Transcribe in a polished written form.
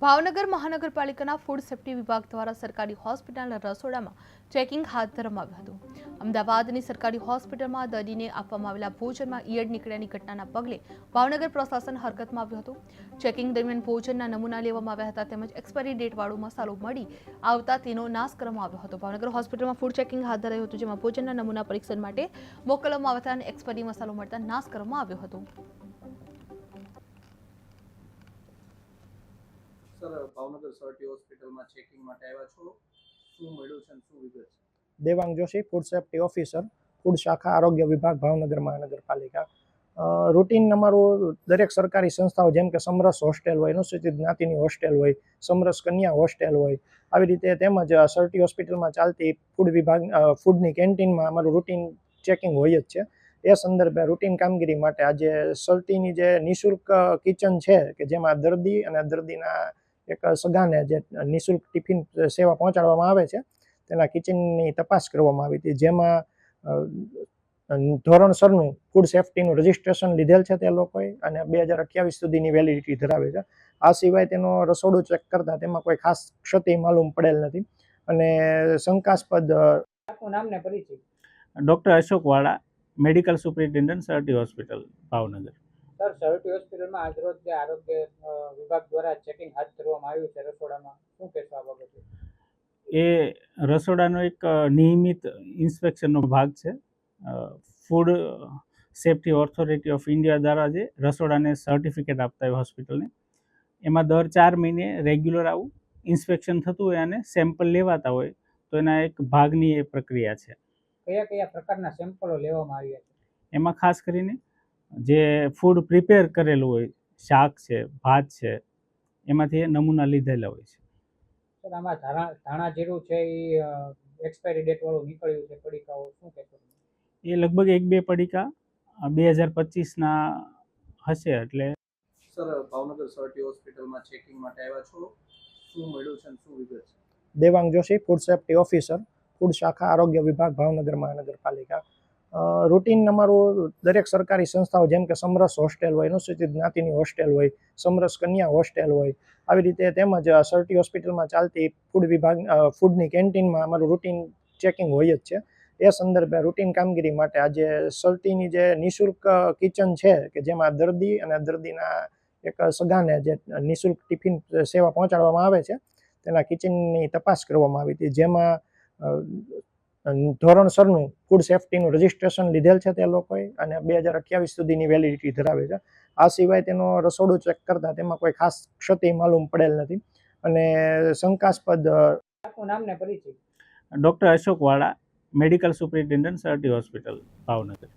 ભાવનગર મહાનગરપાલિકાના food safety વિભાગ દ્વારા સરકારી હોસ્પિટલના રસોડામાં ચેકિંગ હાથ ધરવામાં આવ્યું હતું। અમદાવાદની સરકારી હોસ્પિટલમાં દર્દીને આપવામાં આવેલા ભોજનમાં ઈયળ નીકળ્યાની ઘટનાના પગલે ભાવનગર પ્રશાસન હરકતમાં આવ્યું હતું। ચેકિંગ દરમિયાન ભોજનના નમૂના લેવામાં આવ્યા હતા તેમજ એક્સપાયરી ડેટવાળો મસાલો મળી આવતા તેનો નાશ કરવામાં આવ્યો હતો। ભાવનગર હોસ્પિટલમાં ફૂડ ચેકિંગ હાથ ધરાયું હતું, જેમાં ભોજનના નમૂના પરીક્ષણ માટે મોકલવામાં આવ્યા હતા અને એક્સપાયરી મસાલો મળતા નાશ કરવામાં આવ્યો હતો। સર, ભાવનગર સરટી હોસ્પિટલમાં ચેકિંગ માટે આવ્યા છો, શું મળ્યું છે અને શું વિગત છે? Devang Joshi, food safety officer, food શાખા આરોગ્ય વિભાગ, ભાવનગર મહાનગરપાલિકા। રૂટીન અમારું દરેક સરકારી સંસ્થાઓ જેમ કે સમરસ હોસ્ટેલ હોય, અનુસૂચિત જ્ઞાતિની હોસ્ટેલ હોય, સમરસ કન્યા હોસ્ટેલ હોય, આવી રીતે તેમજ સરટી હોસ્પિટલમાં ચાલતી ફૂડ વિભાગ ફૂડની કેન્ટીનમાં અમારું રૂટીન ચેકિંગ હોય જ છે। એ સંદર્ભે રૂટીન કામગીરી માટે આજે સરટીની જે નિઃશુલ્ક કિચન છે કે જેમાં દર્દી અને દર્દીના એક સગાને જે નિઃશુલ્ક ટિફિન સેવા પહોંચાડવામાં આવે છે તેના કિચનની તપાસ કરવામાં આવી હતી, જેમાં ધોરણસરનું ફૂડ સેફ્ટીનું રજિસ્ટ્રેશન લીધેલ છે તે લોકોએ અને 2028 સુધીની વેલિડિટી ધરાવે છે। આ સિવાય તેનો રસોડું ચેક કરતા તેમાં કોઈ ખાસ ક્ષતિ માલુમ પડેલ નથી અને શંકાસ્પદ નામને પરિચય ડૉક્ટર અશોક વાળા, medical superintendent Sir T hospital Bhavnagar. Sir, Sir T હોસ્પિટલમાં આજરોજ જે આરોગ્ય વિભાગ દ્વારા ચેકિંગ હાથ ધરવામાં આવ્યું છે રસોડામાં, શું કહેશો આ બાબતે? એ રસોડાનો એક નિયમિત ઇન્સ્પેક્શનનો ભાગ છે। Food safety authority of India દ્વારા જે રસોડાને સર્ટિફિકેટ આપતા હોય હોસ્પિટલને, એમાં દર 4 મહિને રેગ્યુલર આવું ઇન્સ્પેક્શન થતું હોય અને સેમ્પલ લેવાતા હોય, તો એના એક ભાગની એ પ્રક્રિયા છે। કયા કયા પ્રકારના સેમ્પલો લેવામાં આવ્યા છે? એમાં ખાસ કરીને જે ફૂડ પ્રિપેર કરેલું હોય, શાક છે, ભાત છે, એમાંથી એ નમૂના લીધેલા હોય છે। સર, આમાં ધાણા જીરું છે એ એક્સપાયરી ડેટ વાળું નીકળ્યું છે, પડીકાઓ, શું કહેશો? એ લગભગ 1-2 પડીકા 2025ના હશે। એટલે સર, ભાવનગર સરટી હોસ્પિટલમાં ચેકિંગ માટે આવ્યા છો, શું મળ્યું છે અને શું વિગત છે? Devang Joshi, food safety officer, food શાખા આરોગ્ય વિભાગ, ભાવનગર મહાનગરપાલિકા। રૂટીન અમારું દરેક સરકારી સંસ્થાઓ જેમ કે સમરસ હોસ્ટેલ હોય, અનુસૂચિત જ્ઞાતિની હોસ્ટેલ હોય, સમરસ કન્યા હોસ્ટેલ હોય, આવી રીતે તેમજ સરટી હોસ્પિટલમાં ચાલતી ફૂડ વિભાગ ફૂડની કેન્ટીનમાં અમારું રૂટીન ચેકિંગ હોય જ છે। એ સંદર્ભે રૂટીન કામગીરી માટે આજે સરટીની જે નિઃશુલ્ક કિચન છે કે જેમાં દર્દી અને દર્દીના એક સગાને જે નિઃશુલ્ક ટિફિન સેવા પહોંચાડવામાં આવે છે તેના કિચનની તપાસ કરવામાં આવી હતી, જેમાં ધોરણસરનું ફૂડ સેફ્ટીનું રજિસ્ટ્રેશન લીધેલ છે તે લોકોએ અને 2028 સુધીની વેલિડિટી ધરાવે છે। આ સિવાય તેનો રસોડું ચેક કરતા તેમાં કોઈ ખાસ ક્ષતિ માલુમ પડેલ નથી અને શંકાસ્પદ નામને પરિચય ડૉક્ટર અશોક વાળા, medical superintendent Sir T hospital Bhavnagar.